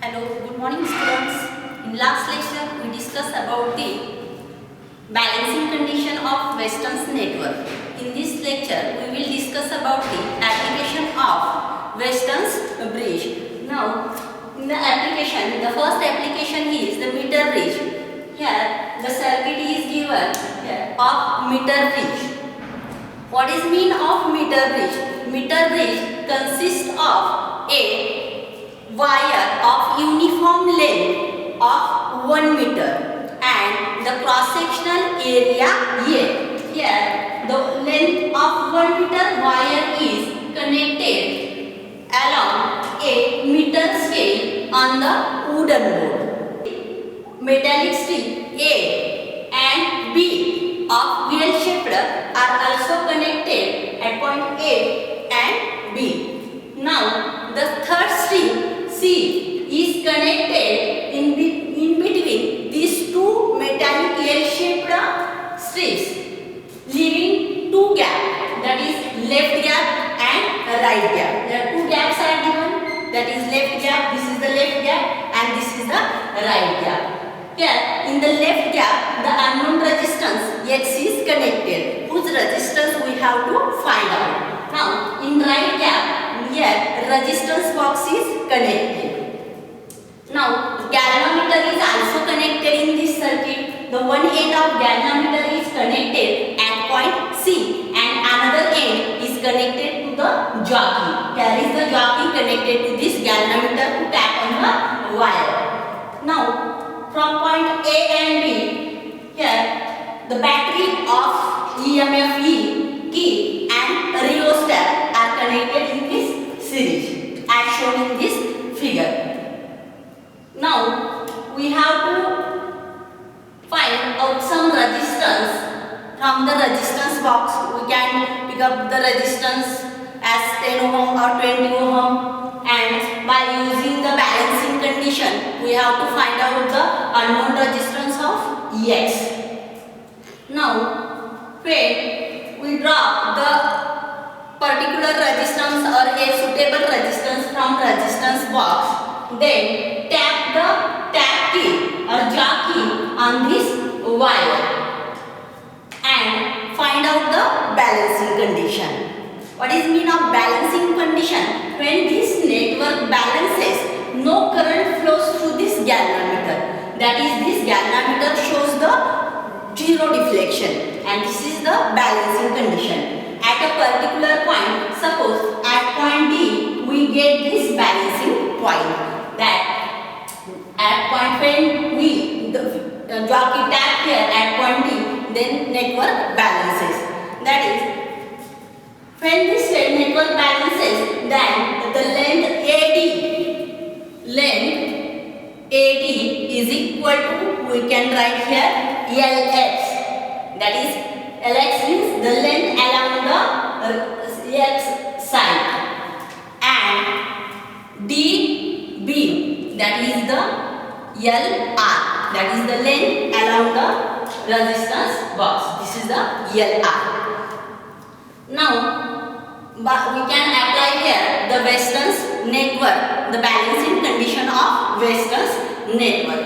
Hello, good morning students. In last lecture we discussed about the balancing condition of Weston's network. In this lecture we will discuss about the application of Weston's bridge. Now in the application, the first application is the meter bridge. Here the circuit is given here of meter bridge. What is mean of meter bridge? Meter bridge consists of a wire of uniform length of 1 meter and the cross-sectional area A. Here the length of 1 meter wire is connected along a meter scale on the wooden board. Metallic strip A and B of wheel-shaped are also connected at point A and B. Now the third strip C is connected in between these two metallic L-shaped strips, leaving two gaps, that is left gap and right gap. There are two gaps are given, that is left gap, this is the left gap and this is the right gap. Here in the left gap the unknown resistance X is connected, whose resistance we have to find out. Now in right gap here resistance box is connected. Now galvanometer is also connected in this circuit. The one end of galvanometer is connected at point C and another end is connected to the jockey. Here is the jockey connected to this galvanometer to tap on the wire. Now from point A and B, here the battery of EMF E, key and rheostat are connected in this series as shown in this figure. Now we have to find out some resistance. From the resistance box we can pick up the resistance as 10 ohm or 20 ohm, and by using the balancing condition we have to find out the unknown resistance of X. Now when we draw the particular resistance or a suitable resistance from resistance box, then tap the tap key or jockey on this wire and find out the balancing condition. What is mean of balancing condition? When this network balances, no current flows through this galvanometer. That is, this galvanometer shows the zero deflection, and this is the balancing condition. At a particular point, suppose at point D we get this balancing point. That at point when the jockey tap here at point D, then network balances. That is, when this network balances, then the length AD is equal to, we can write here LX. That is, LX means the length along the X side, and DB, that is the LR, that is the length along the resistance box. This is the LR. Now we can apply here the Weston's network, the balancing condition of Weston's network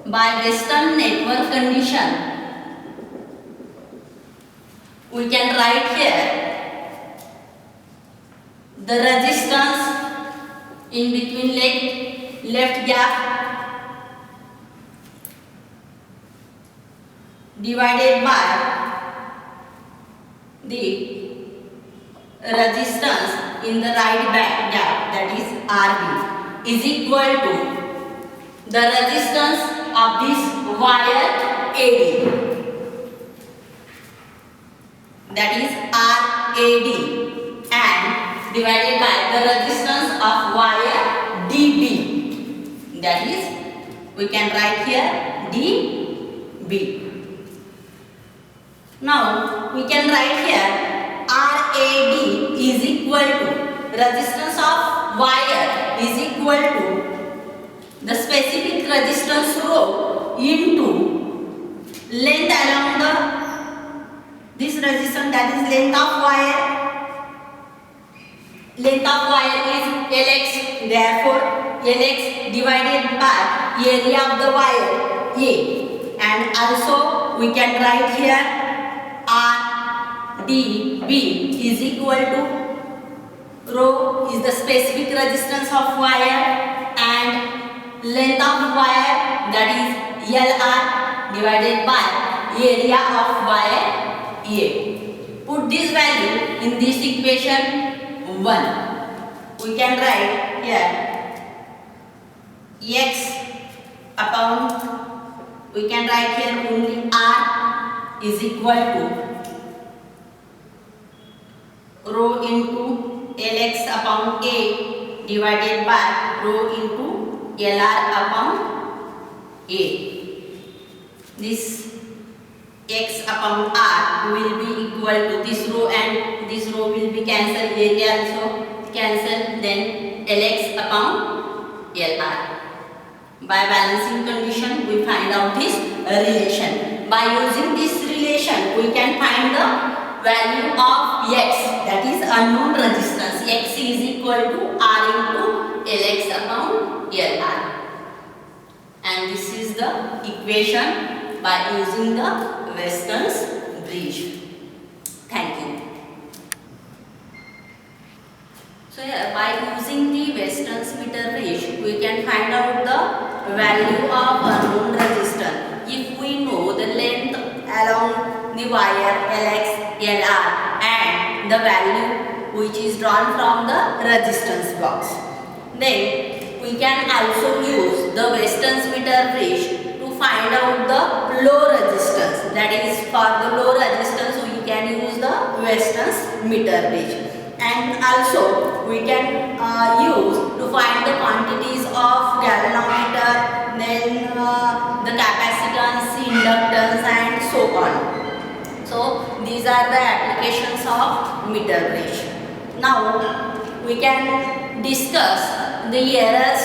by Weston network condition. We can write here the resistance in between left gap divided by the resistance in the right gap, that is RB, is equal to the resistance of this wire AD, that is RAD, and divided by the resistance of wire DB, that is, we can write here DB. Now we can write here RAD is equal to resistance of wire is equal to the specific resistance rho into length along the this resistance, that is length of wire. Length of wire is Lx, therefore Lx divided by area of the wire A, and also we can write here RDB is equal to rho is the specific resistance of wire and length of wire, that is Lr divided by area of wire A. Put this value in this equation 1. We can write here x upon, we can write here only R is equal to rho into Lx upon A divided by rho into Lr upon A. This x upon R will be equal to this rho and this rho will be cancelled, area also cancelled, then Lx upon Lr. By balancing condition we find out this relation. By using this relation we can find the value of x, that is unknown resistance. X is equal to R into Lx upon Lr, and this is the equation by using the Weston's bridge. Thank you. So here by using the Weston's meter bridge we can find out the value of unknown resistance. If we know the length along the wire Lx, Lr and the value which is drawn from the resistance box, then we can also use the Weston's meter bridge to find out the low resistance. That is, for the low resistance we can use the Weston's meter bridge, and also we can use to find the quantities of galvanometer, then the capacitance, inductance and so on. So these are the applications of meter bridge. Now we can discuss the errors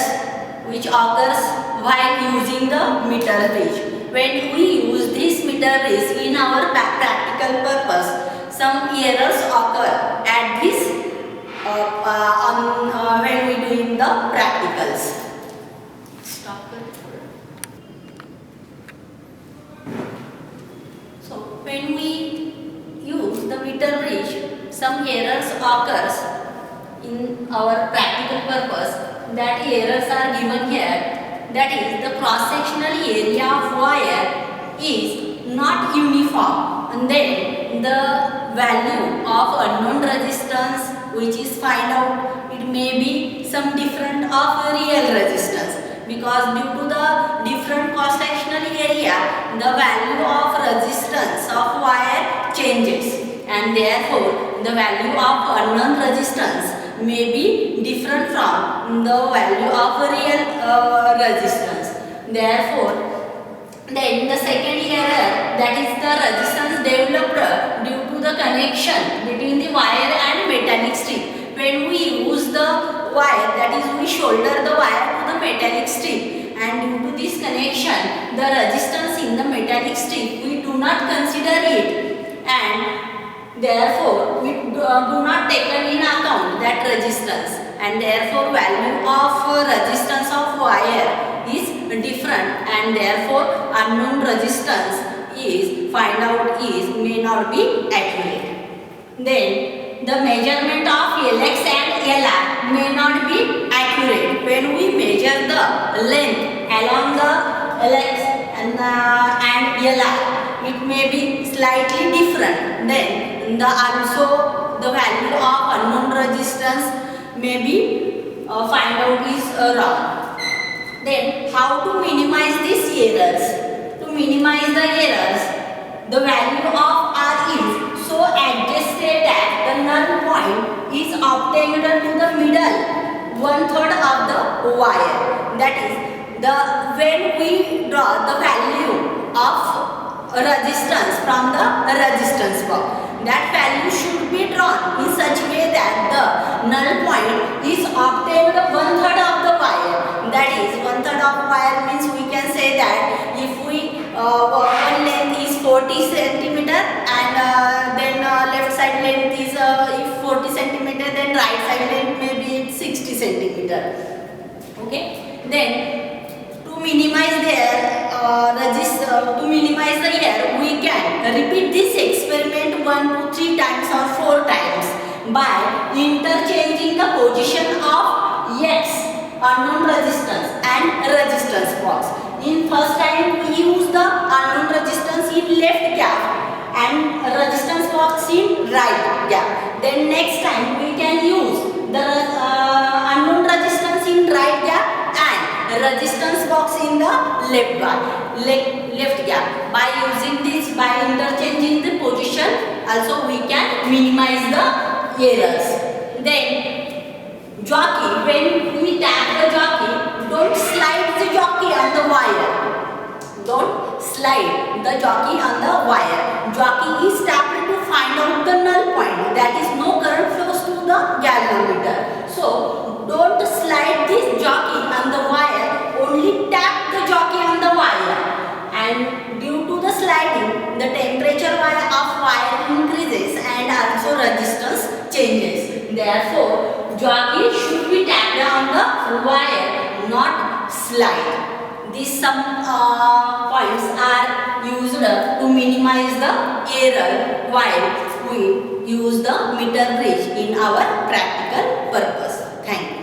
which occurs while using the meter bridge. When we use this meter bridge in our practical purpose, some errors occur at this when we doing the practicals. Stop it. So when we use the meter bridge, some errors occurs in our practical purpose. That errors are given here. That is, the cross-sectional area of wire is not uniform, and then the value of unknown resistance which is find out, it may be some different of real resistance, because due to the different cross-sectional area the value of resistance of wire changes, and therefore the value of unknown resistance may be different from the value of real resistance. Therefore, then the second error, that is the resistance developed due to the connection between the wire and metallic strip. When we use the wire, that is we shoulder the wire to the metallic strip, and due to this connection the resistance in the metallic strip we do not consider it, and therefore we do not take in account that resistance, and therefore value of resistance of wire is different, and therefore unknown resistance is find out is may not be accurate. Then the measurement of Lx and Lr may not be accurate. When we measure the length along the Lx and Lr, it may be slightly different. Then also the value of unknown resistance may be find out is wrong. Then how to minimize these errors? To minimize the errors, the value of R is so adjusted that the null point is obtained to the middle 1/3 of the wire. That is, when we draw the value of resistance from the resistance box, that value should be drawn in such a way that the null point is obtained 1/3 of the wire. That is, 1/3 of wire means we can say that if we one length 40 centimeter, and then left side length is if 40 centimeter, then right side length may be 60 centimeter. Okay, then to minimize the error, we can repeat this experiment 1 to 3 times or 4 times by interchanging the position of X, unknown resistance, and resistance box. In first time we use the unknown resistance in left gap and resistance box in right gap. Then next time we can use the unknown resistance in right gap and resistance box in the left gap. By using this, by interchanging the position, also we can minimize the errors. Then jockey, when we tap the jockey, don't slide the jockey on the wire. Don't slide the jockey on the wire. Jockey is tapped to find out the null point, that is no current flows to the galvanometer. So don't slide this jockey on the wire, only tap the jockey on the wire. And due to the sliding, the temperature of wire increases and also resistance changes. Therefore, jockey should be tapped on the wire, not slide. These some points are used to minimize the error while we use the meter bridge in our practical purpose. Thank you.